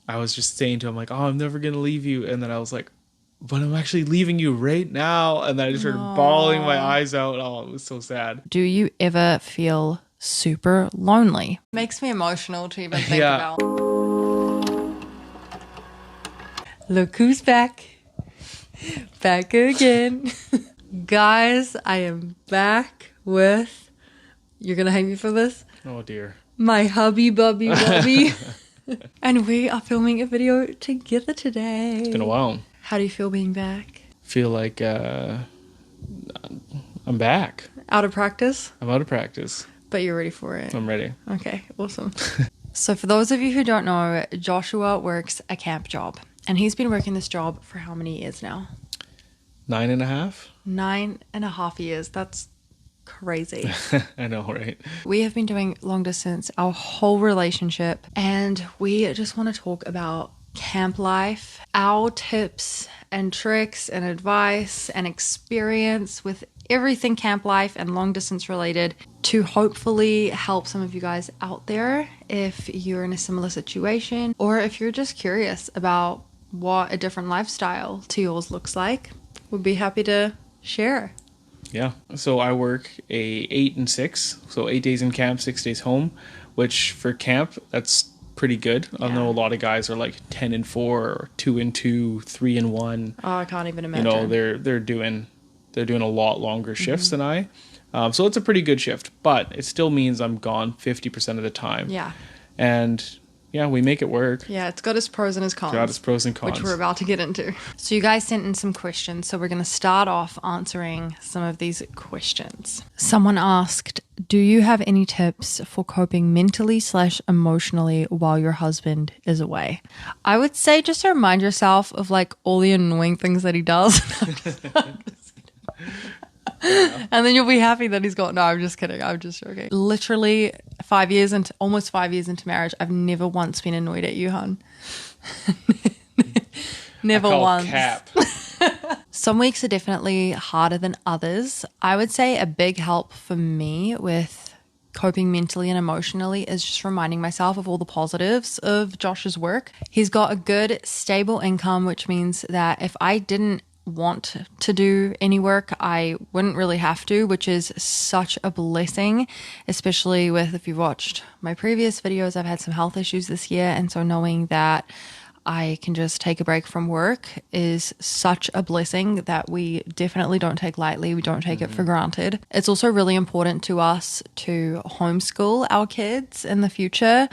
I was just saying to him, like, oh, I'm never going to leave you. And then I was like, but I'm actually leaving you right now. And then I just started bawling my eyes out. Oh, it was so sad. Do you ever feel super lonely? Makes me emotional to even think about. Look who's back. Back again. Guys, I am back with, you're going to hate me for this? Oh, dear. My hubby bubby bubby. And we are filming a video together today. It's been a while. How do you feel being back? Feel like I'm back. Out of practice? I'm out of practice. But you're ready for it. I'm ready. Okay, awesome. So for those of you who don't know, Joshua works a camp job. And he's been working this job for how many years now? 9.5? 9.5 years. That's crazy. I know, right? We have been doing long distance our whole relationship, and we just want to talk about camp life, our tips and tricks and advice and experience with everything camp life and long distance related, to hopefully help some of you guys out there if you're in a similar situation, or if you're just curious about what a different lifestyle to yours looks like. We'd be happy to share. Yeah. So I work 8 and 6. So 8 days in camp, 6 days home, which for camp, that's pretty good. I know a lot of guys are like 10 and 4 or 2 and 2, 3 and 1. Oh, I can't even imagine. You know, they're doing a lot longer shifts than I. So it's a pretty good shift, but it still means I'm gone 50% of the time. Yeah. And yeah, we make it work. Yeah, it's got its pros and its cons. Got its pros and cons. Which we're about to get into. So you guys sent in some questions, so we're going to start off answering some of these questions. Someone asked, do you have any tips for coping mentally/emotionally while your husband is away? I would say just to remind yourself of like all the annoying things that he does. And then you'll be happy that he's gone. No, I'm just kidding. I'm just joking. Literally almost 5 years into marriage, I've never once been annoyed at you, hon. Never once. Cap. Some weeks are definitely harder than others. I would say a big help for me with coping mentally and emotionally is just reminding myself of all the positives of Josh's work. He's got a good, stable income, which means that if I didn't want to do any work, I wouldn't really have to, which is such a blessing, especially with, if you've watched my previous videos, I've had some health issues this year, and so knowing that I can just take a break from work is such a blessing that we definitely don't take lightly. We don't take it for granted. It's also really important to us to homeschool our kids in the future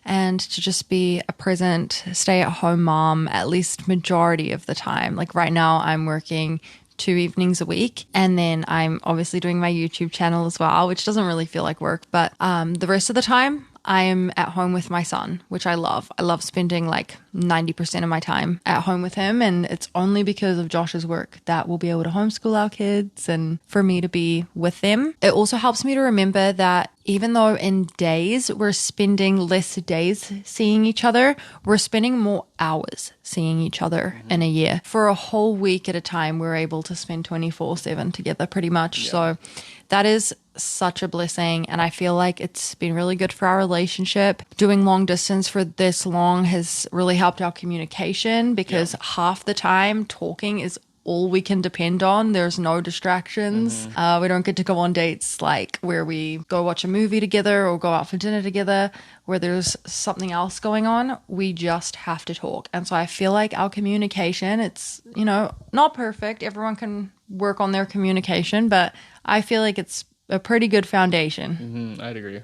and to just be a present, stay-at-home mom at least majority of the time. Like right now, I'm working 2 evenings a week, and then I'm obviously doing my YouTube channel as well, which doesn't really feel like work, but the rest of the time, I am at home with my son, which I love. I love spending like 90% of my time at home with him, and it's only because of Josh's work that we'll be able to homeschool our kids and for me to be with them. It also helps me to remember that even though in days we're spending less days seeing each other, we're spending more hours seeing each other in a year. For a whole week at a time, we're able to spend 24/7 together pretty much. Yeah. So that is such a blessing, and I feel like it's been really good for our relationship. Doing long distance for this long has really helped our communication because half the time talking is all we can depend on. There's no distractions. We don't get to go on dates like where we go watch a movie together or go out for dinner together where there's something else going on. We just have to talk. And so I feel like our communication, it's, you know, not perfect. Everyone can work on their communication, but I feel like it's a pretty good foundation. I'd agree.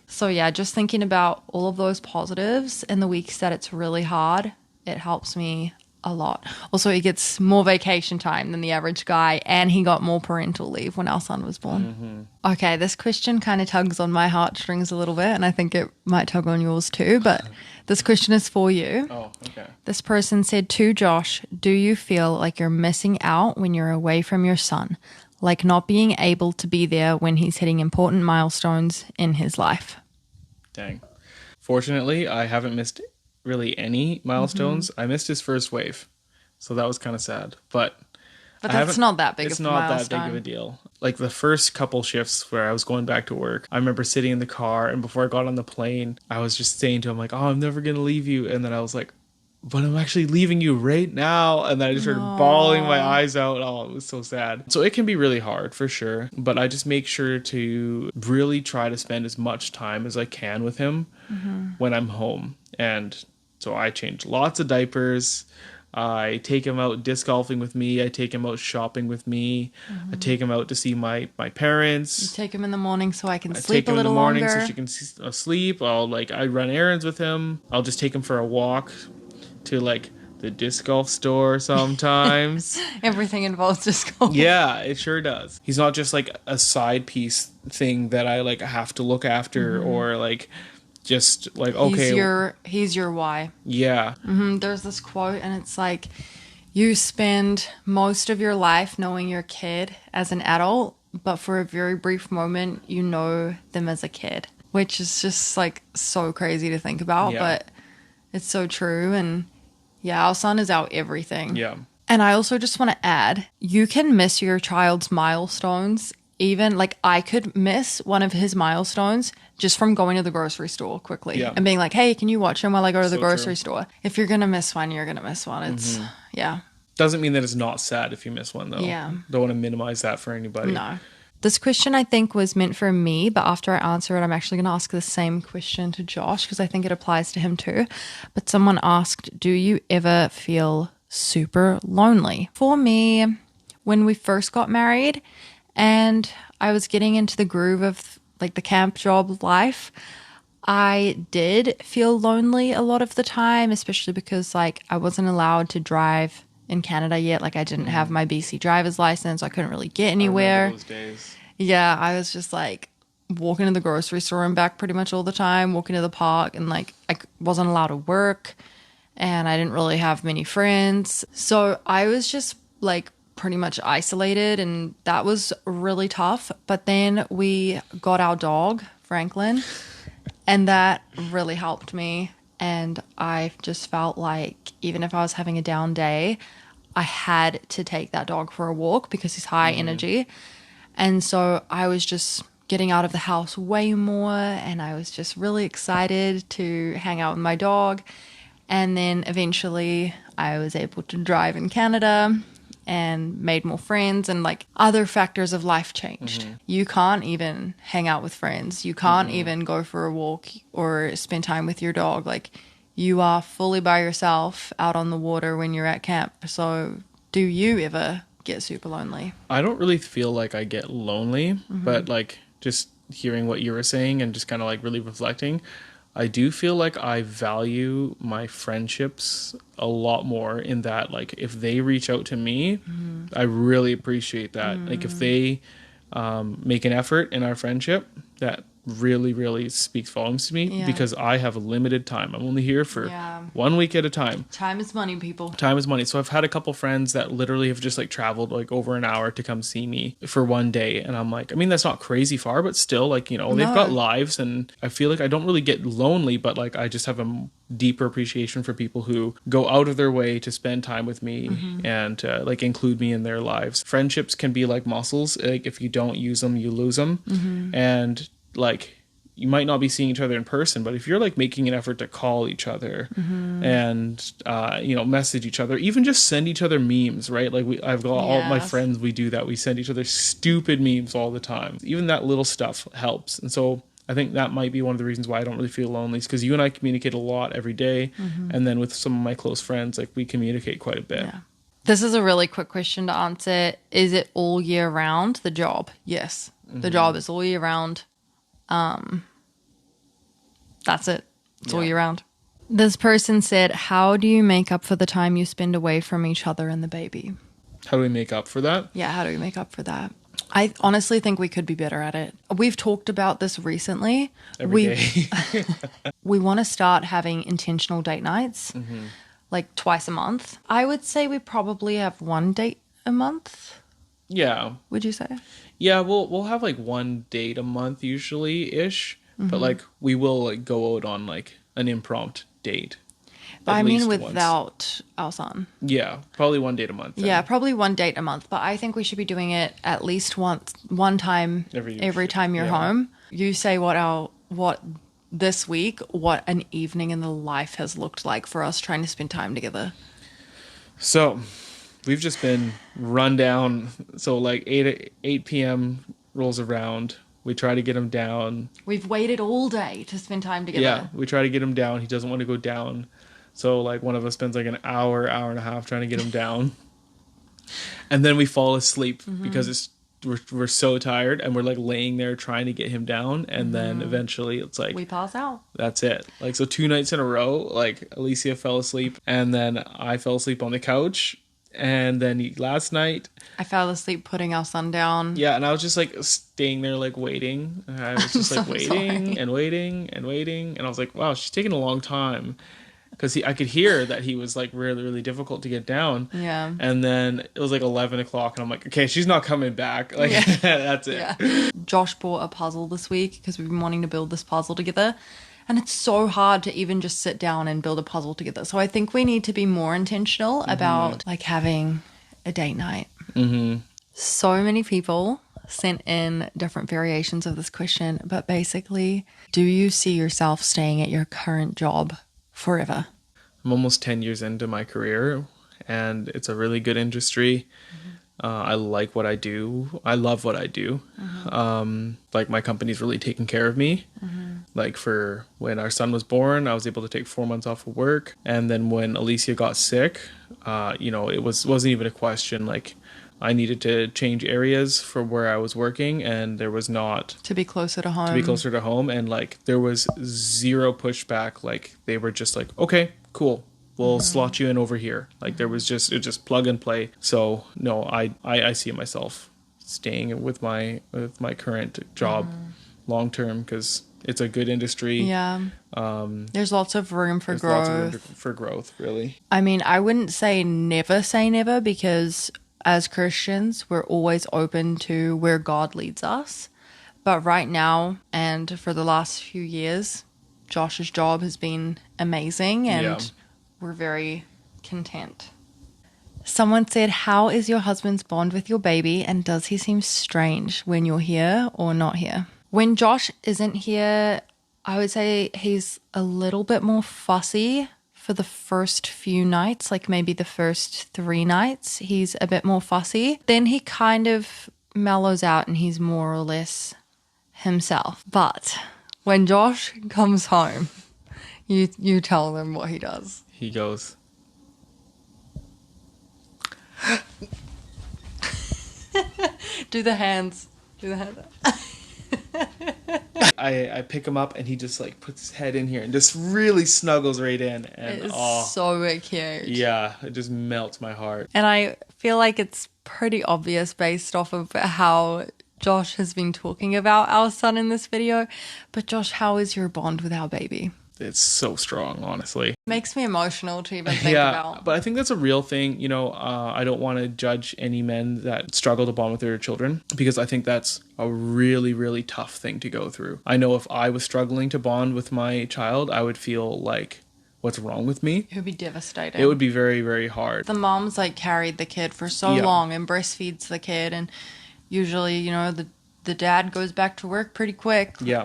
So yeah, just thinking about all of those positives in the weeks that it's really hard, it helps me a lot. Also, he gets more vacation time than the average guy, and he got more parental leave when our son was born. Okay, this question kind of tugs on my heartstrings a little bit, and I think it might tug on yours too, but this question is for you. Oh, okay. This person said to Josh, do you feel like you're missing out when you're away from your son? Like not being able to be there when he's hitting important milestones in his life? Dang. Fortunately, I haven't missed really any milestones. I missed his first wave, so that was kind of sad, but that's not that big of a milestone. It's not that big of a deal. Like the first couple shifts where I was going back to work, I remember sitting in the car, and before I got on the plane, I was just saying to him like, oh, I'm never gonna leave you, and then I was like, but I'm actually leaving you right now. And then I just started bawling my eyes out. Oh, it was so sad. So it can be really hard for sure. But I just make sure to really try to spend as much time as I can with him when I'm home. And so I change lots of diapers. I take him out disc golfing with me. I take him out shopping with me. I take him out to see my parents. You take him in the morning so I can I sleep take a him in the little morning longer. so she can sleep. I run errands with him. I'll just take him for a walk to like the disc golf store sometimes. Everything involves disc golf. Yeah, it sure does. He's not just like a side piece thing that I like have to look after or like just like okay. He's your why. Yeah. There's this quote and it's like, you spend most of your life knowing your kid as an adult, but for a very brief moment you know them as a kid, which is just like so crazy to think about. Yeah. But it's so true. And yeah, our son is our everything. Yeah. And I also just want to add, you can miss your child's milestones. Even like I could miss one of his milestones just from going to the grocery store quickly and being like, hey, can you watch him while I go to the grocery store? If you're going to miss one, you're going to miss one. It's, yeah. Doesn't mean that it's not sad if you miss one though. Yeah. Don't want to minimize that for anybody. No. This question I think was meant for me, but after I answer it, I'm actually going to ask the same question to Josh because I think it applies to him too. But someone asked, do you ever feel super lonely? For me, when we first got married and I was getting into the groove of like the camp job life, I did feel lonely a lot of the time, especially because like I wasn't allowed to drive in Canada yet. Like I didn't have my BC driver's license. I couldn't really get anywhere. I remember those days. Yeah, I was just like walking to the grocery store and back pretty much all the time, walking to the park, and like wasn't allowed to work and I didn't really have many friends. So I was just like pretty much isolated and that was really tough. But then we got our dog, Franklin, and that really helped me. And I just felt like even if I was having a down day, I had to take that dog for a walk because he's high energy. And so I was just getting out of the house way more and I was just really excited to hang out with my dog. And then eventually I was able to drive in Canada and made more friends and like other factors of life changed. You can't even hang out with friends. You can't even go for a walk or spend time with your dog. Like you are fully by yourself out on the water when you're at camp. So do you ever get super lonely? I don't really feel like I get lonely, but like just hearing what you were saying and just kind of like really reflecting, I do feel like I value my friendships a lot more in that, like, if they reach out to me, I really appreciate that. Like, if they make an effort in our friendship, that really, really speaks volumes to me because I have a limited time. I'm only here for 1 week at a time. Time is money, people. Time is money. So I've had a couple friends that literally have just like traveled like over an hour to come see me for one day. And I'm like, I mean, that's not crazy far, but still, like, you know, they've got lives and I feel like I don't really get lonely, but like I just have a deeper appreciation for people who go out of their way to spend time with me and like include me in their lives. Friendships can be like muscles. Like if you don't use them, you lose them. And like you might not be seeing each other in person, but if you're like making an effort to call each other and you know, message each other, even just send each other memes, right? Like I've got all my friends, we do that. We send each other stupid memes all the time. Even that little stuff helps. And so I think that might be one of the reasons why I don't really feel lonely, is because you and I communicate a lot every day. And then with some of my close friends, like we communicate quite a bit. Yeah. This is a really quick question to answer. Is it all year round, the job? Yes. The job is all year round. That's it. It's all year round. This person said, how do you make up for the time you spend away from each other and the baby? How do we make up for that? Yeah, how do we make up for that? I honestly think we could be better at it. We've talked about this recently. Every day. We want to start having intentional date nights, like twice a month. I would say we probably have one date a month. Yeah. Would you say? Yeah, we'll have like one date a month usually-ish, but like we will like go out on like an impromptu date. But I mean without our son. Yeah, probably one date a month. Yeah, probably one date a month. But I think we should be doing it at least one time every time you're home. You say what this week what an evening in the life has looked like for us trying to spend time together. So we've just been run down. So like 8 p.m. rolls around. We try to get him down. We've waited all day to spend time together. Yeah, we try to get him down. He doesn't want to go down. So like one of us spends like an hour and a half trying to get him down. And then we fall asleep because we're so tired, and we're like laying there trying to get him down, and then eventually it's like We pass out. that's it. Like, so 2 nights in a row, like Alicia fell asleep, and then I fell asleep on the couch, and then last night, I fell asleep putting our son down. yeah, and I was just like staying there like waiting. And I was just like so waiting sorry. and waiting and waiting, and I was like, wow, she's taking a long time. Because I could hear that he was like really, really difficult to get down. Yeah. And then it was like 11 o'clock, and I'm like, okay, she's not coming back. Like, Yeah. that's it. Yeah. Josh bought a puzzle this week because we've been wanting to build this puzzle together. And it's so hard to even just sit down and build a puzzle together. So I think we need to be more intentional about like having a date night. Mm-hmm. So many people sent in different variations of this question, but basically, do you see yourself staying at your current job forever? I'm almost 10 years into my career, and it's a really good industry. I like what I do. I love what I do. Like, my company's really taking care of me. Like, for when our son was born, I was able to take 4 months off of work. And then when Alicia got sick, it wasn't even a question. Like, I needed to change areas for where I was working, and there was not To be closer to home. to be closer to home, and like there was zero pushback. Like, they were just like, okay, cool, we'll slot you in over here. Like, there was just plug and play. So no, I see myself staying with my current job long term, because it's a good industry. Yeah. There's lots of room for There's growth. lots of room for growth, really. I mean, I wouldn't say never, because as Christians, we're always open to where God leads us. But right now, and for the last few years, Josh's job has been amazing, and Yeah. we're very content. Someone said, how is your husband's bond with your baby, and does he seem strange when you're here or not here? When Josh isn't here, I would say he's a little bit more fussy for the first few nights, like maybe the first 3 nights. He's a bit more fussy. Then he kind of mellows out and he's more or less himself. But when Josh comes home, you tell them what he does. He goes, Do the hands. Do the hands. I pick him up, and he just like puts his head in here and just really snuggles right in, and It's so cute. yeah, it just melts my heart. And I feel like it's pretty obvious based off of how Josh has been talking about our son in this video. But Josh, how is your bond with our baby? It's so strong, honestly. Makes me emotional to even think about. But I think that's a real thing. I don't want to judge any men that struggle to bond with their children, because I think that's a really, really tough thing to go through. I know if I was struggling to bond with my child, I would feel like, what's wrong with me? It would be devastating. It would be very, very hard. The mom's like carried the kid for so Yeah. long and breastfeeds the kid, and usually, the dad goes back to work pretty quick. Yeah.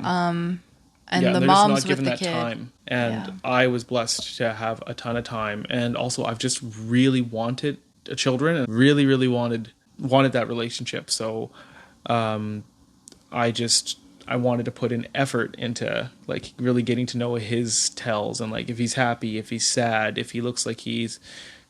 And the they're mom's just not given with the that kid. time. And Yeah. I was blessed to have a ton of time. And also, I've just really wanted children, and really, really wanted that relationship. So I wanted to put in effort into like really getting to know his tells, and like if he's happy, if he's sad, if he looks like he's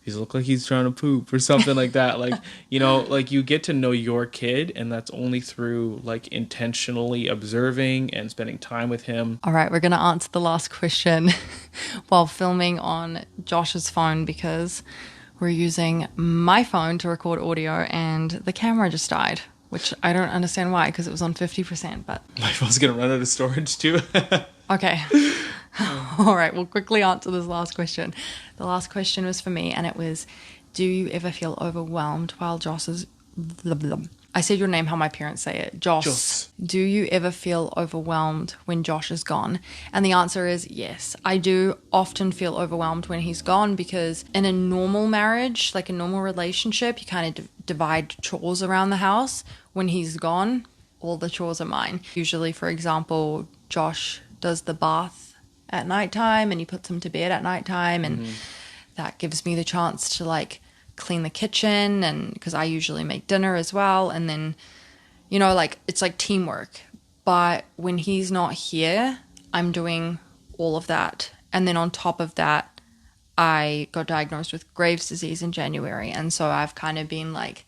look like he's trying to poop or something like that. Like, like you get to know your kid, and that's only through like intentionally observing and spending time with him. All right, we're going to answer the last question while filming on Josh's phone, because we're using my phone to record audio and the camera just died, which I don't understand why, because it was on 50%, but My phone's gonna run out of storage too. okay. All right, we'll quickly answer this last question. The last question was for me, and it was, do you ever feel overwhelmed while Josh is... Blah, blah. I said your name how my parents say it. Josh. Joss. Do you ever feel overwhelmed when Josh is gone? And the answer is yes. I do often feel overwhelmed when he's gone, because in a normal marriage, like a normal relationship, you kind of divide chores around the house. When he's gone, all the chores are mine. Usually, for example, Josh does the bath at nighttime and he puts him to bed at nighttime, and that gives me the chance to like clean the kitchen, and because I usually make dinner as well, and then, you know, like it's like teamwork. But when he's not here, I'm doing all of that. And then on top of that, I got diagnosed with Graves' disease in January, and so I've kind of been like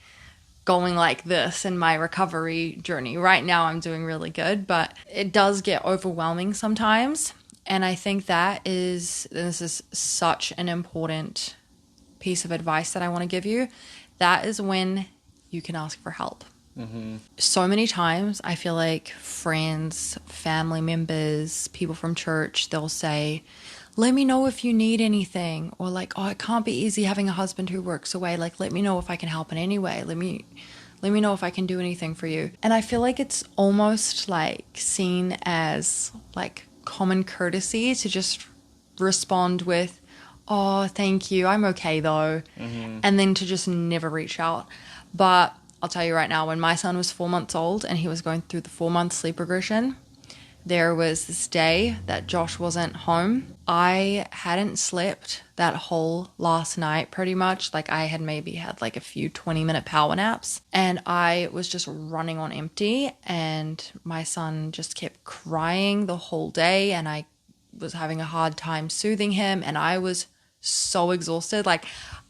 going like this in my recovery journey. Right now I'm doing really good, but it does get overwhelming sometimes. And I think this is such an important piece of advice that I want to give you. That is when you can ask for help. So many times I feel like friends, family members, people from church, they'll say, let me know if you need anything, or like, oh, it can't be easy having a husband who works away, like let me know if I can help in any way, let me know if I can do anything for you. And I feel like it's almost like seen as like common courtesy to just respond with, oh, thank you, I'm okay though, and then to just never reach out. But I'll tell you right now, when my son was 4 months old and he was going through the 4-month sleep regression, there was this day that Josh wasn't home. I hadn't slept that whole last night pretty much. Like I had maybe had like a few 20-minute power naps, and I was just running on empty, and my son just kept crying the whole day, and I was having a hard time soothing him, and I was so exhausted. Like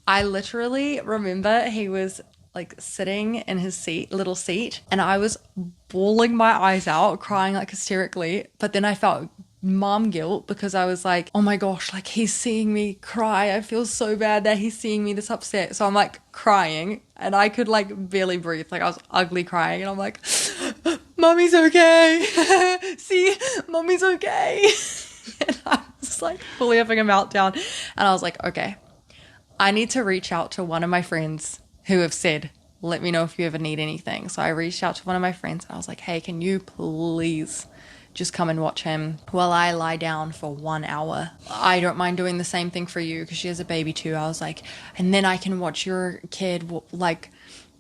I literally remember he was like sitting in his little seat, and I was bawling my eyes out, crying like hysterically. But then I felt mom guilt because I was like, oh my gosh, like he's seeing me cry. I feel so bad that he's seeing me this upset. So I'm like crying, and I could like barely breathe. Like I was ugly crying, and I'm like, mommy's okay. See, mommy's okay. And I was like fully having a meltdown. And I was like, okay, I need to reach out to one of my friends who have said, let me know if you ever need anything. So I reached out to one of my friends, and I was like, hey, can you please just come and watch him while I lie down for 1 hour? I don't mind doing the same thing for you because she has a baby too. I was like, and then I can watch your kid like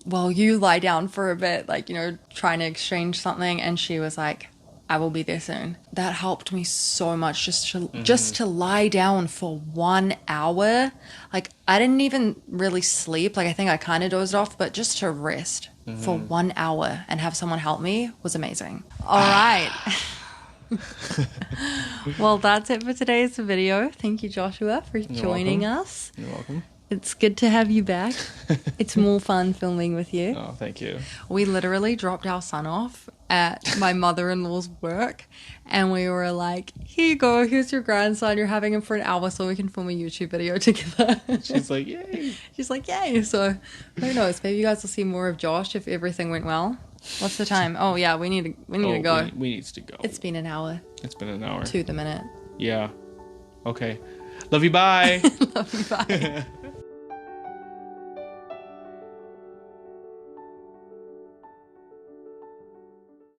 while you lie down for a bit, like, you know, trying to exchange something. And she was like, I will be there soon. That helped me so much, just to lie down for 1 hour. Like I didn't even really sleep. Like I think I kind of dozed off, but just to rest for 1 hour and have someone help me was amazing. All right. Well, that's it for today's video. Thank you, Joshua, for joining us. You're welcome. It's good to have you back. It's more fun filming with you. Oh, thank you. We literally dropped our son off at my mother-in-law's work, and we were like, here you go, here's your grandson, you're having him for an hour so we can film a YouTube video together. She's like, yay. She's like, yay. So who knows, maybe you guys will see more of Josh if everything went well. What's the time? Oh yeah, we need to go. We need to go. It's been an hour. It's been an hour. To the minute. Yeah. Okay. Love you, bye. Love you, bye.